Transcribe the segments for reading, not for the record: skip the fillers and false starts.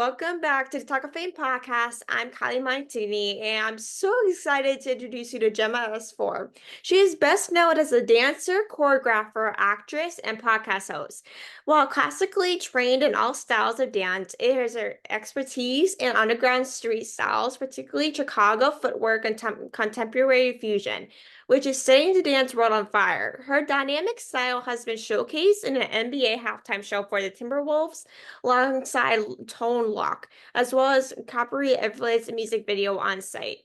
welcome back to the Talkoffame podcast. I'm Kylie and I'm so excited to introduce you to Gemma Asfour. She is best known as a dancer, choreographer, actress, and podcast host. While classically trained in all styles of dance, it is her expertise in underground street styles, particularly Chicago footwork and contemporary fusion, which is setting the dance world on fire. Her dynamic style has been showcased in an NBA halftime show for the Timberwolves alongside Tone Lock, as well as Capri Everett's music video on site.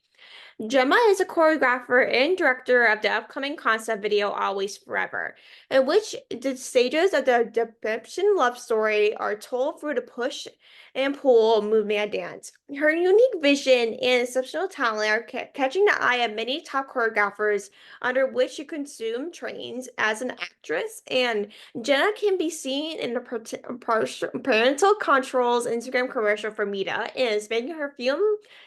Gemma is a choreographer and director of the upcoming concept video Always Forever, in which the stages of the Depiction love story are told through the push and pull movement of dance. Her unique vision and exceptional talent are catching the eye of many top choreographers under which she consumed trains as an actress, and Jenna can be seen in the Parental Controls Instagram commercial for Meta and is making her film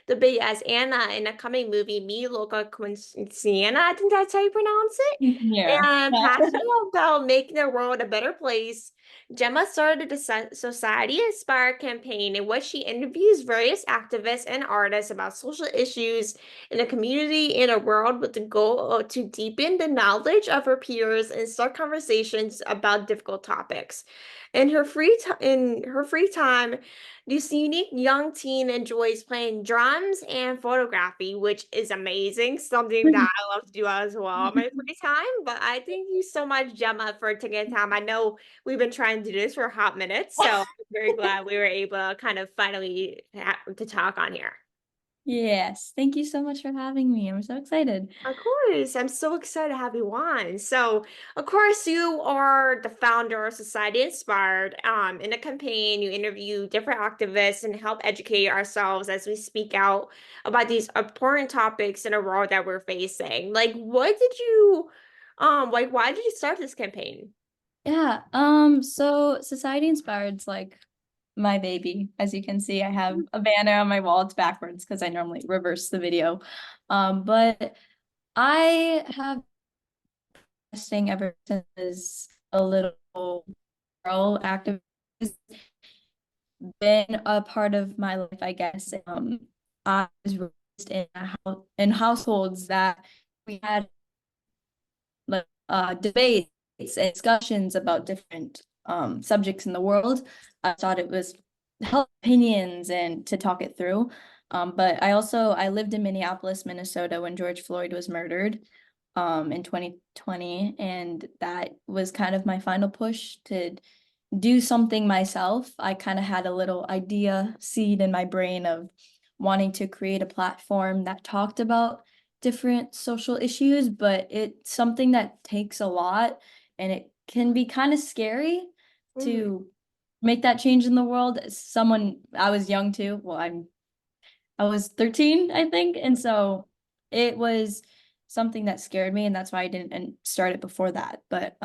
debut as Anna in the coming movie Me Loca Quinceana, I think that's how you pronounce it. Yeah. And passionate about making the world a better place, Gemma started the Society Inspired campaign in which she interviews various activists and artists about social issues in the community and a world with the goal to deepen the knowledge of her peers and start conversations about difficult topics. In her free time, this unique young teen enjoys playing drums and photography, which is amazing. Something that I love to do as well in my free time. But I thank you so much, Gemma, for taking the time. I know we've been trying to do this for a hot minute, so I'm very glad we were able to kind of finally to talk on here. Yes. Thank you so much for having me. I'm so excited. Of course, I'm so excited to have you on. So, of course, you are the founder of Society Inspired. In the campaign, you interview different activists and help educate ourselves as we speak out about these important topics in a world that we're facing. Why did you start this campaign? Yeah. So Society Inspired's like my baby. As you can see, I have a banner on my wall. It's backwards because I normally reverse the video. But I have been testing ever since a little girl activist been a part of my life, I guess. I was raised in in households that we had like debates and discussions about different subjects in the world. I thought it was help opinions and to talk it through. But I lived in Minneapolis, Minnesota when George Floyd was murdered in 2020, and that was kind of my final push to do something myself. I kind of had a little idea seed in my brain of wanting to create a platform that talked about different social issues, but it's something that takes a lot and it can be kind of scary Mhm. to make that change in the world. Someone I was young too. I was 13, I think, and so it was something that scared me, and that's why I didn't start it before that. But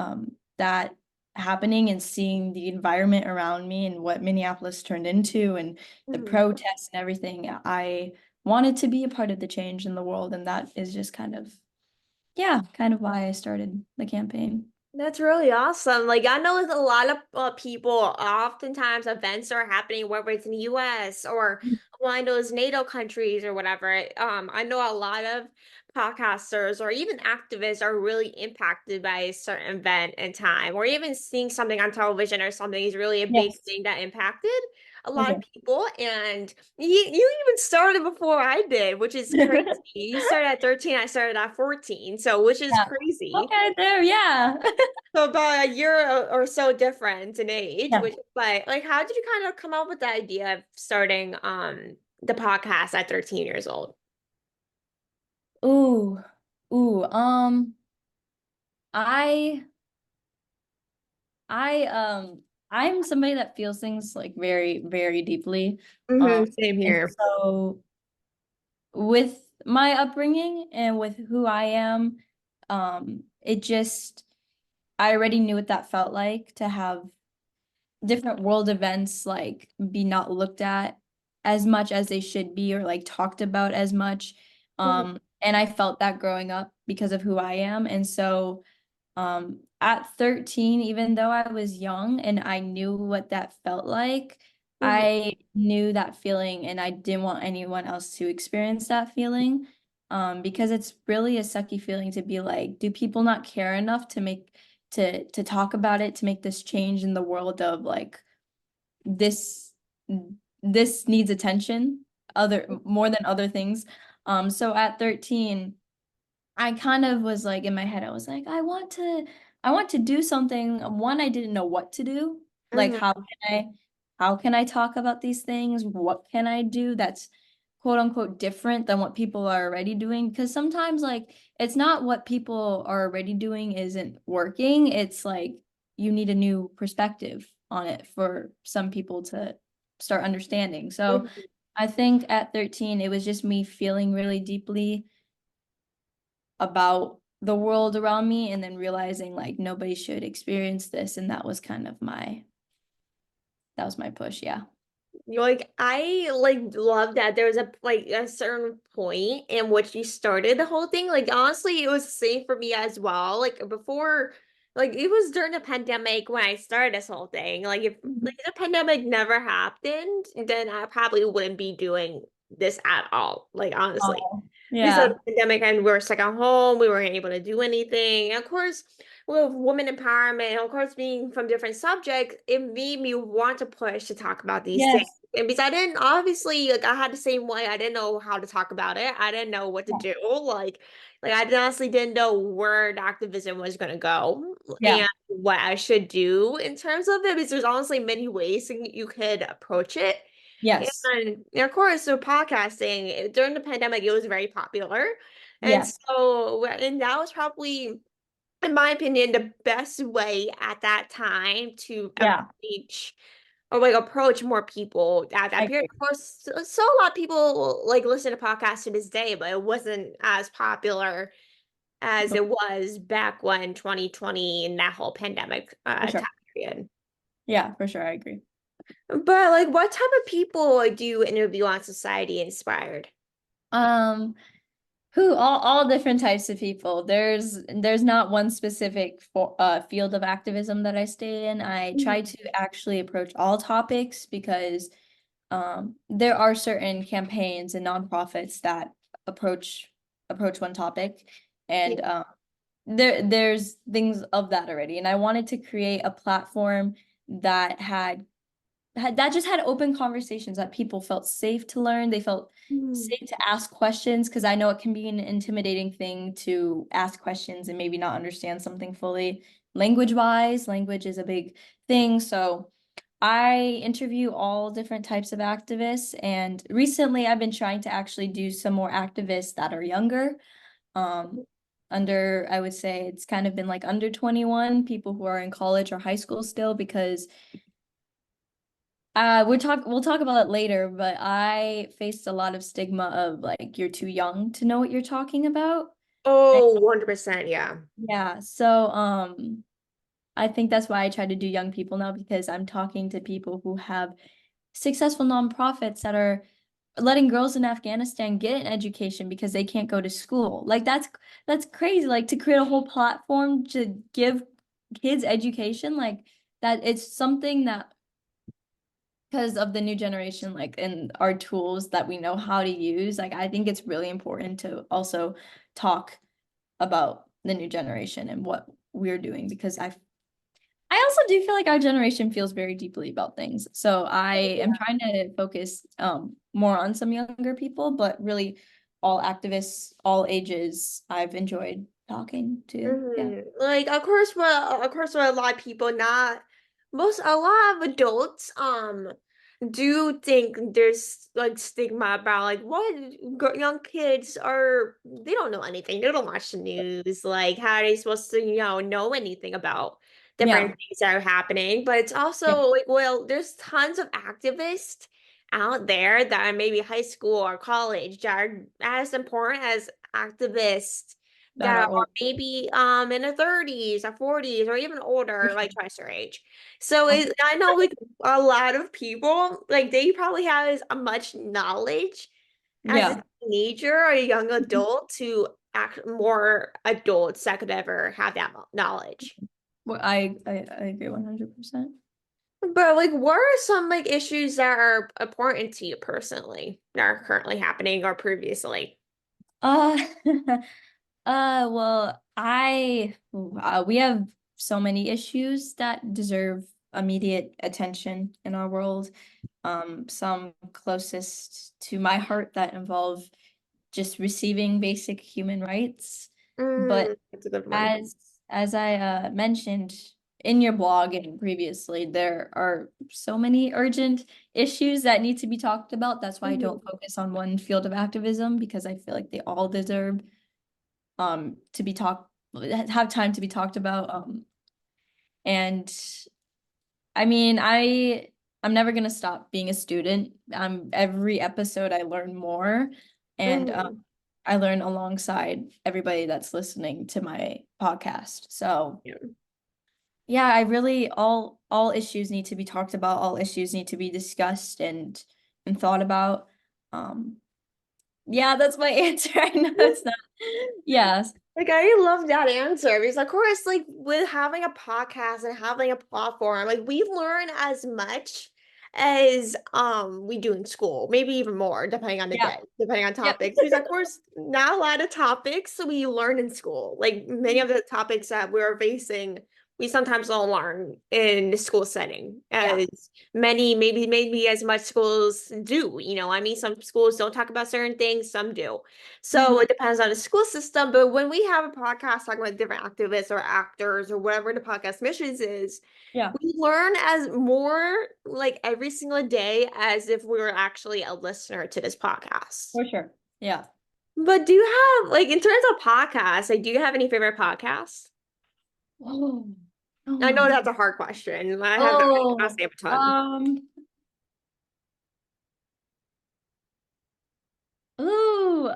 that happening and seeing the environment around me and what Minneapolis turned into and the Mhm. protests and everything, I wanted to be a part of the change in the world, and that is just kind of why I started the campaign. That's really awesome. Like I know with a lot of people, oftentimes events are happening whether it's in the US or one of those NATO countries or whatever. I know a lot of podcasters or even activists are really impacted by a certain event and time, or even seeing something on television or something is really a big Yes. thing that impacted a lot of Okay. people. And you even started before I did, which is crazy. You started at 13, I started at 14, so which is Yeah. crazy. Okay, there, yeah. So about a year or so different in age, Yeah. which like how did you kind of come up with the idea of starting the podcast at 13 years old? Ooh. Ooh. I I'm somebody that feels things like very, very deeply. Um, Same and here. so with my upbringing and with who I am, it just I already knew what that felt like to have different world events like be not looked at as much as they should be or like talked about as much. Mhm. And I felt that growing up because of who I am. And so at 13, even though I was young and I knew what that felt like, Mhm. I knew that feeling and I didn't want anyone else to experience that feeling. Because it's really a sucky feeling to be like, do people not care enough to make to talk about it, to make this change in the world of like this this needs attention other more than other things. So at 13, I kind of was like in my head, I was like, I want to do something. One, I didn't know what to do. Like, Mhm. how can I talk about these things? What can I do that's quote unquote different than what people are already doing? Because sometimes like it's not what people are already doing isn't working. It's like you need a new perspective on it for some people to start understanding. So Mhm. I think at 13, it was just me feeling really deeply about the world around me and then realizing like nobody should experience this, and that was my push. Yeah. Like I like love that there was a certain point in which you started the whole thing. Like honestly, it was the same for me as well. Like before, like it was during the pandemic when I started this whole thing. Like if Mhm. like the pandemic never happened, then I probably wouldn't be doing this at all. Like honestly. Oh, Because of yeah. the pandemic and we were stuck at home, we weren't able to do anything. And of course, with women empowerment, of course, being from different subjects, it made me want to push to talk about these things. Yes. And because I didn't obviously like I had the same way, I didn't know how to talk about it. I didn't know what to Yeah. do. Like I honestly didn't know where the activism was gonna go Yeah. and what I should do in terms of it. Because there's honestly many ways you could approach it. Yes. And of course, so podcasting during the pandemic, it was very popular. And Yes. so, and that was probably, in my opinion, the best way at that time to Yeah. reach or like approach more people at I that period. agree. Of course, so a lot of people like listen to podcasts to this day, but it wasn't as popular as it was back when 2020 and that whole pandemic For time sure. period. Yeah, for sure. I agree. But like, what type of people do you interview on Society Inspired? Um, who all different types of people. There's not one specific field of activism that I stay in. I try Mhm. to actually approach all topics because there are certain campaigns and nonprofits that approach one topic, and Yeah. there's things of that already. And I wanted to create a platform that that just had open conversations that people felt safe to learn. They felt Mhm. safe to ask questions because I know it can be an intimidating thing to ask questions and maybe not understand something fully. Language wise, language is a big thing. So I interview all different types of activists, and recently I've been trying to actually do some more activists that are younger. Um, I would say it's kind of been like under 21, people who are in college or high school still, because we'll talk about it later, but I faced a lot of stigma of like you're too young to know what you're talking about. And Oh, 100%, yeah. yeah, so I think that's why I try to do young people now, because I'm talking to people who have successful nonprofits that are letting girls in Afghanistan get an education because they can't go to school. Like that's crazy. Like to create a whole platform to give kids education, like that it's something that because of the new generation, like and our tools that we know how to use, like I think it's really important to also talk about the new generation and what we're doing, because I also do feel like our generation feels very deeply about things. So I am trying to focus more on some younger people, but really all activists, all ages, I've enjoyed talking to. Yeah. Like, of course, for a lot of people, not a lot of adults, do think there's like stigma about like what young kids are, they don't know anything. They don't watch the news. Like, how are they supposed to, know anything about different Yeah. things that are happening? But it's Yeah. also like, well, there's tons of activists out there that are maybe high school or college that are as important as activists That that are are old. maybe in their 30s or 40s or even For older, like sure. twice their age. So Oh, I know like a lot of people, like they probably have as much knowledge as a yeah. teenager or a young Mhm. adult to act more adults that could ever have that knowledge. Well, I agree 100%. But like, what are some like issues that are important to you personally that are currently happening or previously? Uh, well, we have so many issues that deserve immediate attention in our world. Some closest to my heart that involve just receiving basic human rights. But That's a good one. as as I mentioned in your blog and previously, there are so many urgent issues that need to be talked about. That's why I Mhm. don't focus on one field of activism because I feel like they all deserve to be talked have time to be talked about. And I mean, I'm never gonna stop being a student. Every episode I learn more, and Mhm. I learn alongside everybody that's listening to my podcast. So Yeah. yeah, I really all issues need to be talked about. All issues need to be discussed and thought about. Um, yeah, that's my answer. I know it's not. Yes. Like I love that answer because of course, like with having a podcast and having a platform, like we learn as much as we do in school, maybe even more, depending on the Yeah. day, depending on Yep. topics. Because of course, not a lot of topics we learn in school. Like many of the topics that we're facing, we sometimes don't learn in the school setting Yeah. as many, maybe as much schools do. I mean, some schools don't talk about certain things, some do. So Mhm. it depends on the school system. But when we have a podcast talking about different activists or actors or whatever the podcast missions is, Yeah, we learn as more like every single day as if we were actually a listener to this podcast. for sure. Yeah. But do you have like in terms of podcasts, like do you have any favorite podcasts? Oh, I know oh, that's a hard question. I oh, say a ton. ooh,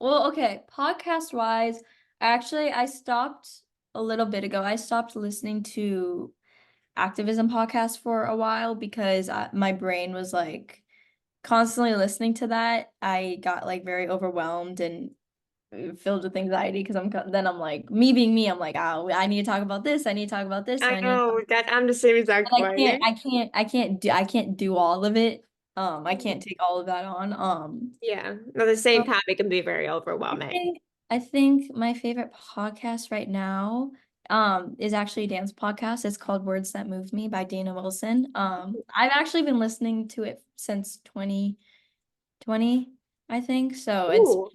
well, okay, podcast wise, actually, I stopped a little bit ago. I stopped listening to activism podcasts for a while because my brain was like constantly listening to that. I got like very overwhelmed and filled with anxiety because then I'm like, me being me, I'm like, oh, I need to talk about this. I need to talk about this. I And I need to know that I'm the same exact and way. I can't do all of it. I can't take all of that on. Yeah, at the same So time, it can be very I overwhelming. think I think my favorite podcast right now is actually a dance podcast. It's called Words That Move Me by Dana Wilson. I've actually been listening to it since 2020, I think. So it's Ooh.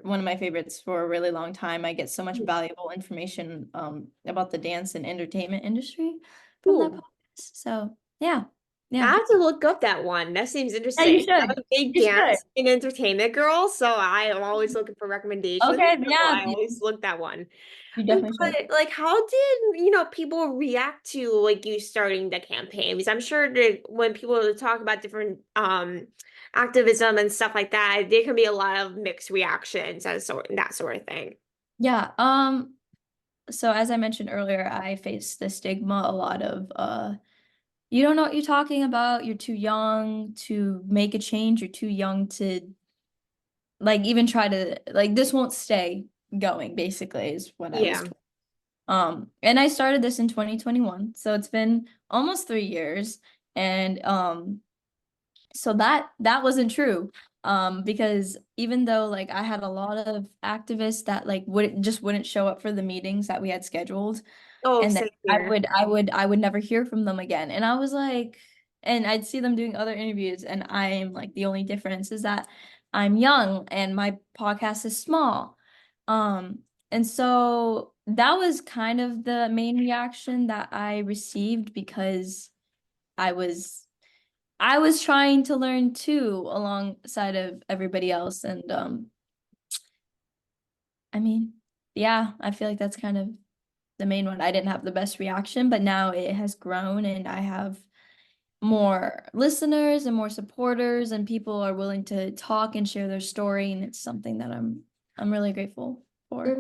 one of my favorites for a really long time. I get so much valuable information about the dance and entertainment industry from that Ooh. podcast. So yeah. I Yeah. have to look up that one. That seems Yeah, interesting. you I'm should. a big You should. dance and entertainment girl, so I am always looking for recommendations. Okay, So yeah, I always look that one. you definitely should. But like, how did people react to like you starting the campaign? Because I'm sure that when people talk about different activism and stuff like that, there can be a lot of mixed reactions and that sort of thing. Yeah. So as I mentioned earlier, I face the stigma a lot of you don't know what you're talking about, you're too young to make a change, you're too young to like even try to like this won't stay going, basically, is what I was Yeah. told. And I started this in 2021, so it's been almost 3 years. And so that wasn't true. Because even though like I had a lot of activists that like wouldn't show up for the meetings that we had scheduled, Oh, and then same here. I would never hear from them again. And I was like, and I'd see them doing other interviews, and I'm like, the only difference is that I'm young and my podcast is small. Um, and so that was kind of the main reaction that I received because I was I was trying to learn too alongside of everybody else. And I mean, yeah, I feel like that's kind of the main one. I didn't have the best reaction, but now it has grown and I have more listeners and more supporters and people are willing to talk and share their story, and it's something that I'm really grateful for.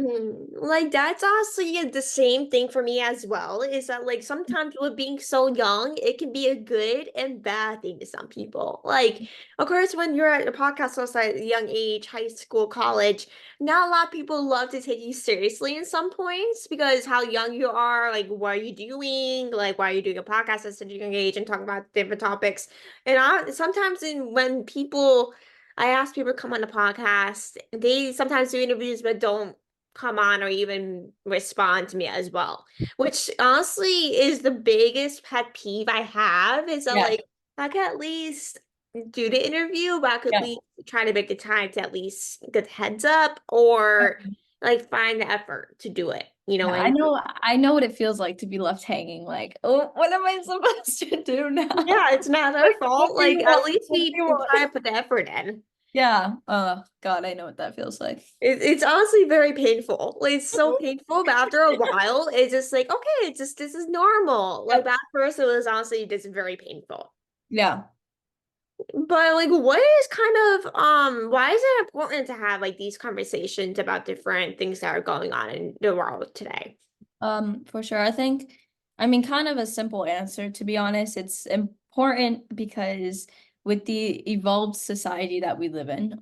Like that's honestly the same thing for me as well. Is that like sometimes with being so young, it can be a good and bad thing to some people. Like, of course, when you're at a podcast host at a young age, high school, college, not a lot of people love to take you seriously in some points because how young you are, like what are you doing? Like why are you doing a podcast at such a young age and talking about different topics? And I sometimes when people I ask people to come on the podcast, they sometimes do interviews but don't come on or even respond to me as well, which honestly is the biggest pet peeve I have is that Yeah, like I could at least do the interview, but I could at yeah, least try to make the time to at least get the heads up or like find the effort to do it. You know yeah. what I mean? I know what it feels like to be left hanging. Like, oh, what am I supposed to do now? Yeah, it's not our What fault. do you Like at want? least What do we you try want? to put the effort in. Yeah. God, I know what that feels like. It's honestly very painful. Like, it's so painful, but after a while, it's just like, okay, it's just this is normal. Like Yep. at first, it was honestly just very painful. Yeah. But like, what is kind of why is it important to have like these conversations about different things that are going on in the world today? For sure. I mean, kind of a simple answer, to be honest. It's important because with the evolved society that we live in,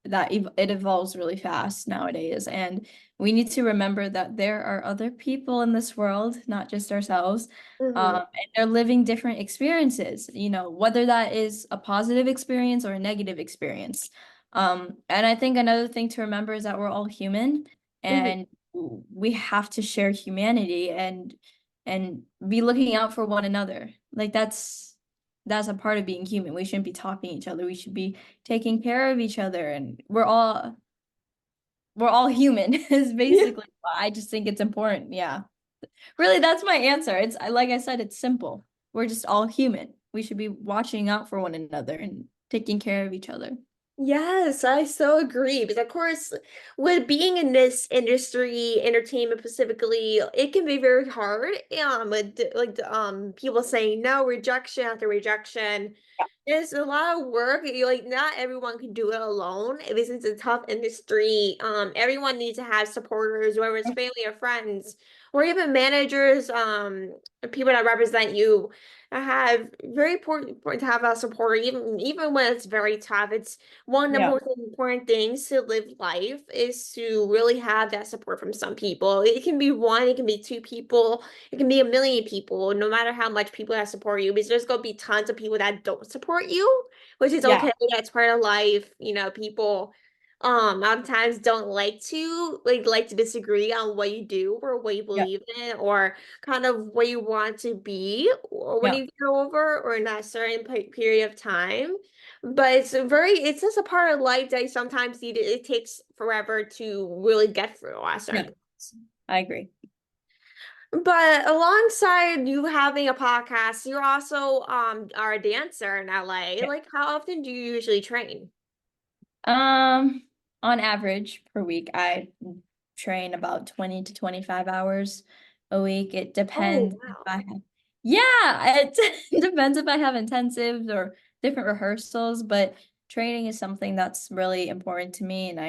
it evolves really fast nowadays. And we need to remember that there are other people in this world, not just ourselves, Hmm. and they're living different experiences, whether that is a positive experience or a negative experience. And I think another thing to remember is that we're all human. Hmm. And we have to share humanity and be looking out for one another. Like that's a part of being human. We shouldn't be topping each other. We should be taking care of each other, and we're all human is Yeah. basically why I just think it's important. Yeah. Really, that's my answer. Like I said, it's simple. We're just all human. We should be watching out for one another and taking care of each other. Yes, I so agree. Because of course, with being in this industry, entertainment specifically, it can be very hard. With people saying no, rejection after rejection. It's a lot of work. You like not everyone can do it alone. This is a tough industry. Everyone needs to have supporters, whether it's family or friends, or even managers, people that represent you. I have very important to have a supporter, even when it's very tough. It's one of the Yeah, most important things to live life is to really have that support from some people. It can be one, it can be two people, it can be a million people, no matter how much people that support you, because there's gonna be tons of people that don't support you, which is yeah, okay. That's part of life. People sometimes don't like to disagree on what you do or what you yeah, believe in or kind of where you want to be or when yeah, you go over or in that certain period of time. But it's just a part of life that you sometimes it takes forever to really get through at certain yeah. points. I agree. But alongside you having a podcast, you're also are a dancer in LA. Yeah. Like how often do you usually train? Um, on average per week, I train about 20 to 25 hours a week. It Oh, depends if wow. I have, yeah, it depends if I have intensives or different rehearsals, but training is something that's really important to me, and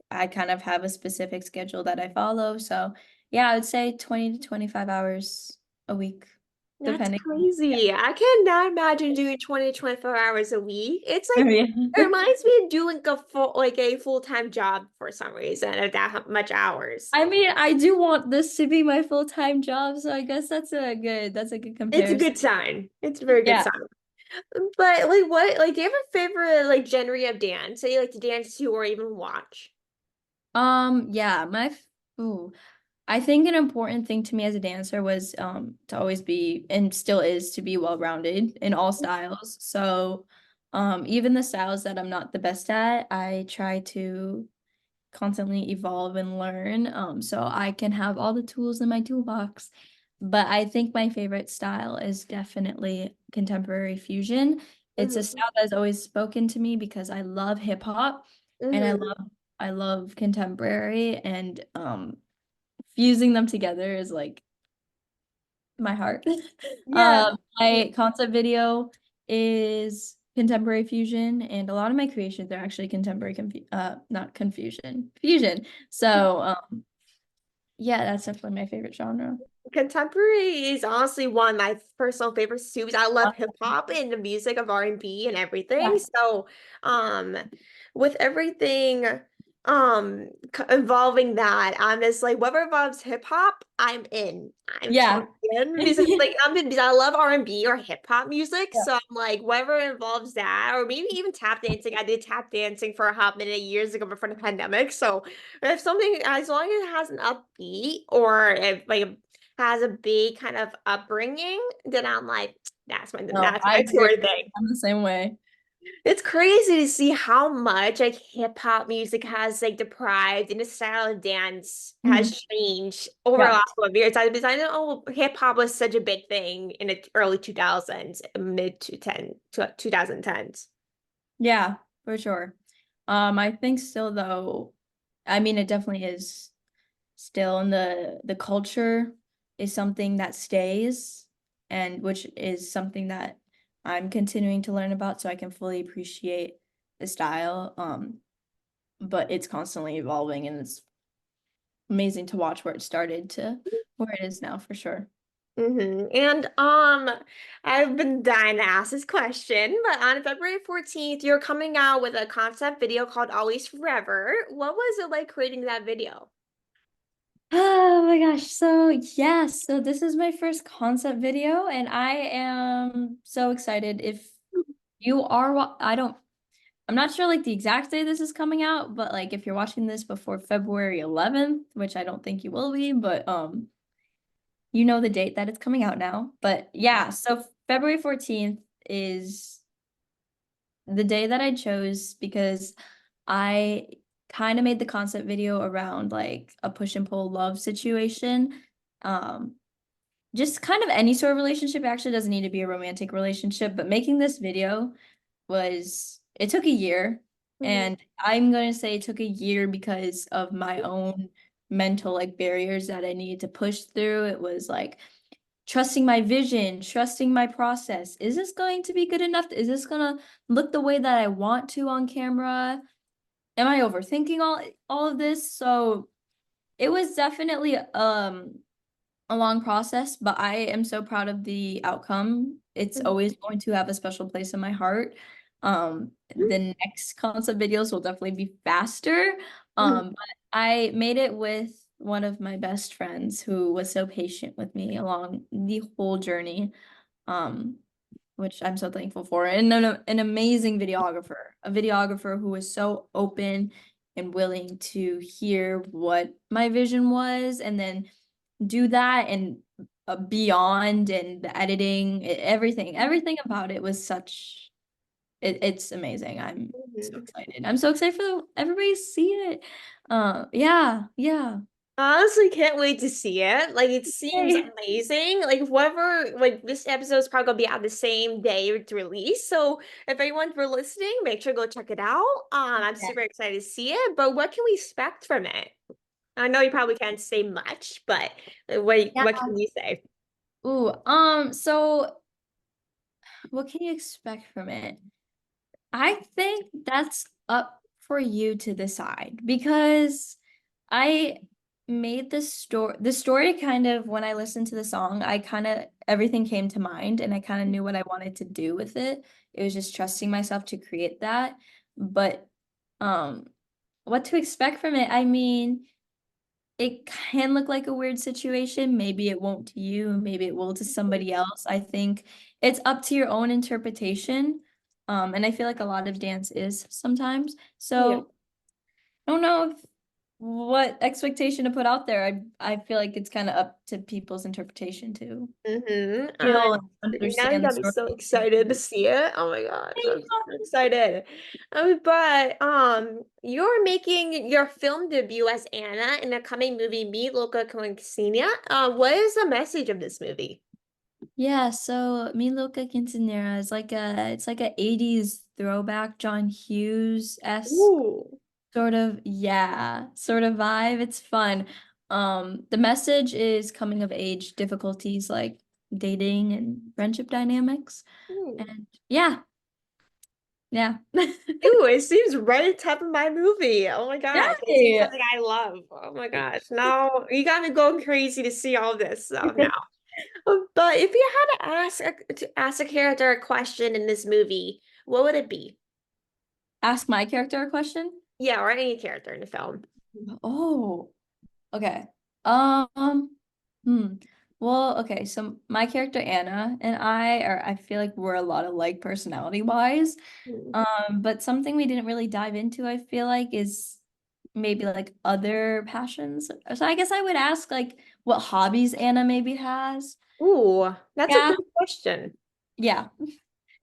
I kind of have a specific schedule that I follow. So, yeah, I would say 20 to 25 hours a week, That's depending. crazy. I cannot imagine doing 20 to 24 hours a week. It's like Yeah. it reminds me of doing a full-time job for some reason at that much hours. I mean, I do want this to be my full-time job, so I guess that's a good It's a comparison. good sign. It's a very good Yeah. sign. But like what like do you have a favorite like genre of dance that you like to dance to or even watch? Yeah, ooh, I think an important thing to me as a dancer was to always be and still is to be well-rounded in all styles. So, even the styles that I'm not the best at, I try to constantly evolve and learn so I can have all the tools in my toolbox. But I think my favorite style is definitely contemporary fusion. It's a Hmm. style that has always spoken to me because I love hip hop and Hmm. I love contemporary, and fusing them together is like my heart. Yeah. My concept video is contemporary fusion, and a lot of my creations are actually contemporary not confusion, fusion. So yeah, that's definitely my favorite genre. Contemporary is honestly one of my personal favorites too, because I love hip hop and the music of R&B and everything. Yeah. So, um, with everything, involving that, I'm just like, whatever involves hip hop, I'm in. I'm Yeah. totally in because like I'm in, because I love R&B or hip hop music. Yeah. So I'm like, whatever involves that, or maybe even tap dancing. I did tap dancing for a hot minute years ago before the pandemic. So if something, as long as it has an upbeat or if like has a big kind of upbringing, then I'm like, No, that's I my agree. sort of thing. I'm the same way. It's crazy to see how much like hip hop music has like deprived and the style of dance Mhm. has changed over the Yeah. last couple of years. I know hip hop was such a big thing in the early 2000s, mid to 2010s. Yeah, for sure. I think still though, I mean it definitely is still in the culture is something that stays, and which is something that I'm continuing to learn about so I can fully appreciate the style. But it's constantly evolving, and it's amazing to watch where it started to where it is now for sure. And I've been dying to ask this question, but on February 14th, you're coming out with a concept video called Always Forever. What was it like creating that video? Oh my gosh. So, yes, so this is my first concept video, and I am so excited. If you are, I'm not sure like the exact day this is coming out, but like if you're watching this before February 11th, which I don't think you will be, but you know the date that it's coming out now. But yeah, so February 14th is the day that I chose because I kind of made the concept video around like a push and pull love situation. Um, just kind of any sort of relationship. It actually doesn't need to be a romantic relationship, but making this video it took a year. Mhm. And I'm going to say it took a year because of my own mental like barriers that I needed to push through. It was like trusting my vision, trusting my process. Is this going to be good enough? Is this going to look the way that I want to on camera? Am I overthinking all of this? So it was definitely a long process, but I am so proud of the outcome. It's always going to have a special place in my heart. The next concept videos will definitely be faster. Mhm. But I made it with one of my best friends who was so patient with me along the whole journey. Um, which I'm so thankful for. And an amazing videographer, a videographer who was so open and willing to hear what my vision was and then do that and beyond, and the editing, everything about it was it's amazing. I'm so Mhm. excited. I'm so excited for everybody to see it. Yeah, yeah. Honestly, can't wait to see it. Like, it seems Yay. amazing. Like, whoever, like, this episode is probably gonna be out the same day it's released. So, if anyone were listening, make sure to go check it out. I'm Yeah. super excited to see it. But what can we expect from it? I know you probably can't say much, but Yeah. what can you say? Ooh, so what can you expect from it? I think that's up for you to decide because I made the story kind of when I listened to the song, I kind of everything came to mind and I kind of knew what I wanted to do with it. It was just trusting myself to create that. But um what to expect from it? I mean, it can look like a weird situation. Maybe it won't to you, maybe it will to somebody else. I think it's up to your own interpretation. And I feel like a lot of dance is sometimes. Yeah. So I don't know what expectation to put out there. I feel like it's kind of up to people's interpretation to feel and Now you understand the got me story. so excited to see it. Oh my gosh, I'm super excited. But you're making your film debut as Anna in the coming movie Me, Loca Coincidenia. What is the message of this movie? Yeah, so Mi Loca Quinceañera is like it's like a 80s throwback John Hughes-esque Ooh. sort of vibe. It's fun. The message is coming of age difficulties like dating and friendship dynamics. Hmm. And yeah, Yeah. Ooh, it seems right at top of my movie. Oh my gosh. It seems Yay! something I love. Oh my gosh. Now you got me going crazy to see all this stuff now. But if you had to ask a character a question in this movie, what would it be? Ask my character a question. Yeah, or any character in the film. Oh, okay. Um, hmm. Well, okay, so my character Anna and I feel like we're a lot alike personality wise. Hmm. But something we didn't really dive into, I feel like, is maybe like other passions. So I guess I would ask like what hobbies Anna maybe has. Ooh, that's a Yeah. good question. Yeah.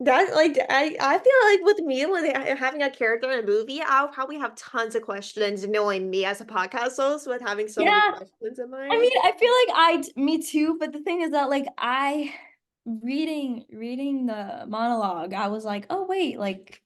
That like I feel like with me when having a character in a movie, I'll probably have tons of questions knowing me as a podcast host with having so many Yeah. questions in I mind. mean, I feel like me too, but the thing is that like reading the monologue, I was like, oh wait, like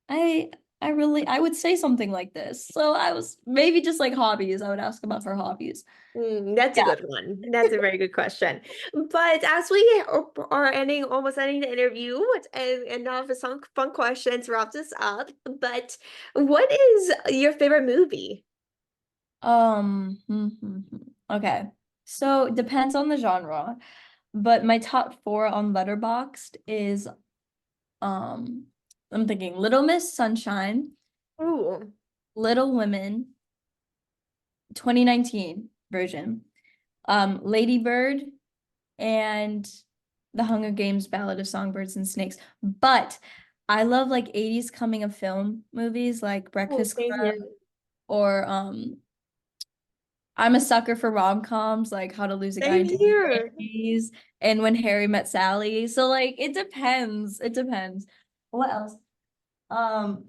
I I would say something like this. So I was maybe just like hobbies. I would ask about her hobbies. That's a Yeah. good one. That's a very good question. But as we are almost ending the interview, and now for some fun questions, wrap this up. But what is your favorite movie? Okay. So it depends on the genre, but my top four on Letterboxd is um I'm thinking Little Miss Sunshine, Ooh, Little Women, 2019 version, Lady Bird, and The Hunger Games Ballad of Songbirds and Snakes. But I love like 80s coming of film movies like oh, Breakfast same Club here. or I'm a sucker for rom-coms like How to Lose a Guy Same in 10 here. Days and When Harry Met Sally. So like it depends. It depends. What else? Um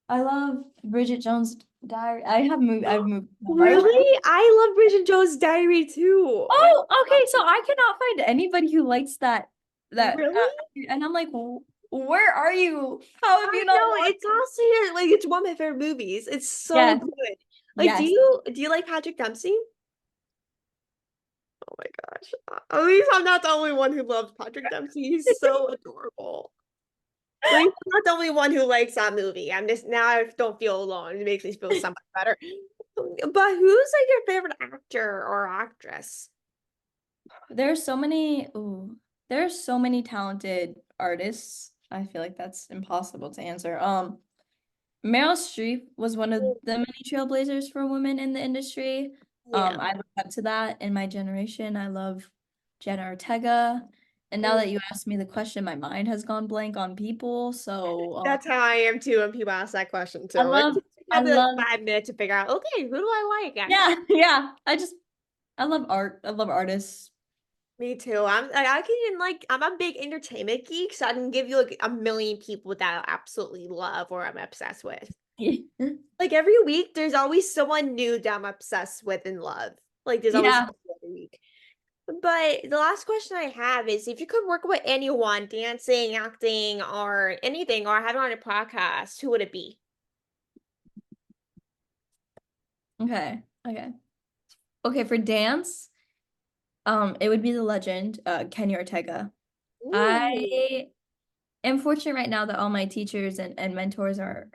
I love Bridget Jones' Diary. I've moved. I love Really? I love Bridget Jones' Diary too. I Oh, love okay. So it. I cannot find anybody who likes Really? and I'm like, Where are you? How have I you not know watched?" it's also like it's one of my favorite movies. It's so Yes, good. Like, yes. do you like Patrick Dempsey? Oh my gosh. At least I'm not the only one who loves Patrick Dempsey. He's so adorable. At least I'm not the only one who likes that movie. I'm just now I don't feel alone. It makes me feel so much better. But who's like your favorite actor or actress? There's so many, there's so many talented artists. I feel like that's impossible to answer. Meryl Streep was one of the many trailblazers for women in the industry. Yeah. I look up to that in my generation. I love Jenna Ortega. And now that you asked me the question, my mind has gone blank on people. So That's how I am too when people ask that question I too. It love, takes me I probably like love, 5 minutes to figure out, okay, who do I like yeah, actually? yeah. I love art. I love artists. Me too. I'm like I can like I'm a big entertainment geek, so I can give you like a million people that I absolutely love or I'm obsessed with. Like every week, there's always someone new that I'm obsessed with and love. Like there's always Yeah. something every week. But the last question I have is if you could work with anyone, dancing, acting, or anything, or have it on a podcast, who would it be? Okay. Okay. Okay, for dance, it would be the legend, Kenny Ortega. Ooh. I am fortunate right now that all my teachers and mentors are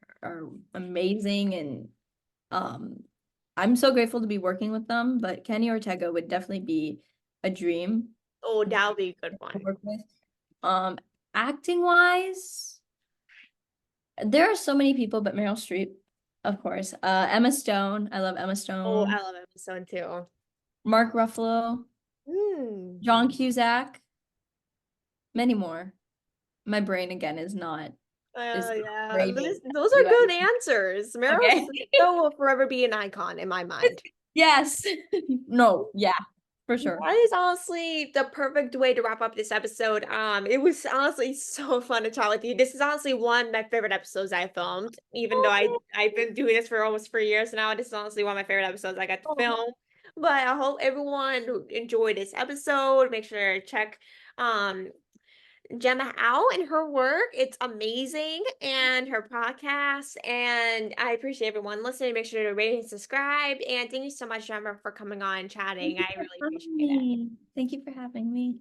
amazing and um I'm so grateful to be working with them, but Kenny Ortega would definitely be a dream Oh, to that would be a good one. work with. Um, Acting wise, there are so many people, but Meryl Streep, of course. Emma Stone, I love Emma Oh, Stone. I love Emma too. Mark Ruffalo, Hmm. John Cusack, many more. My brain again is not Yeah, raving at those you. are good answers. Okay. Still will forever be an icon in my mind. Yes. No, yeah, for sure. That is honestly the perfect way to wrap up this episode. It was honestly so fun to chat with you. This is honestly one of my favorite episodes I filmed, even though I've been doing this for almost 3 years now. This is honestly one of my favorite episodes I got to Oh, film. But I hope everyone who enjoyed this episode. Make sure to check um Gemma out and her work. It's amazing, and her podcast. And I appreciate everyone listening. Make sure to rate and subscribe. And thank you so much, Gemma, for coming on and thank chatting. you I for really appreciate having it. me. Thank you for having me.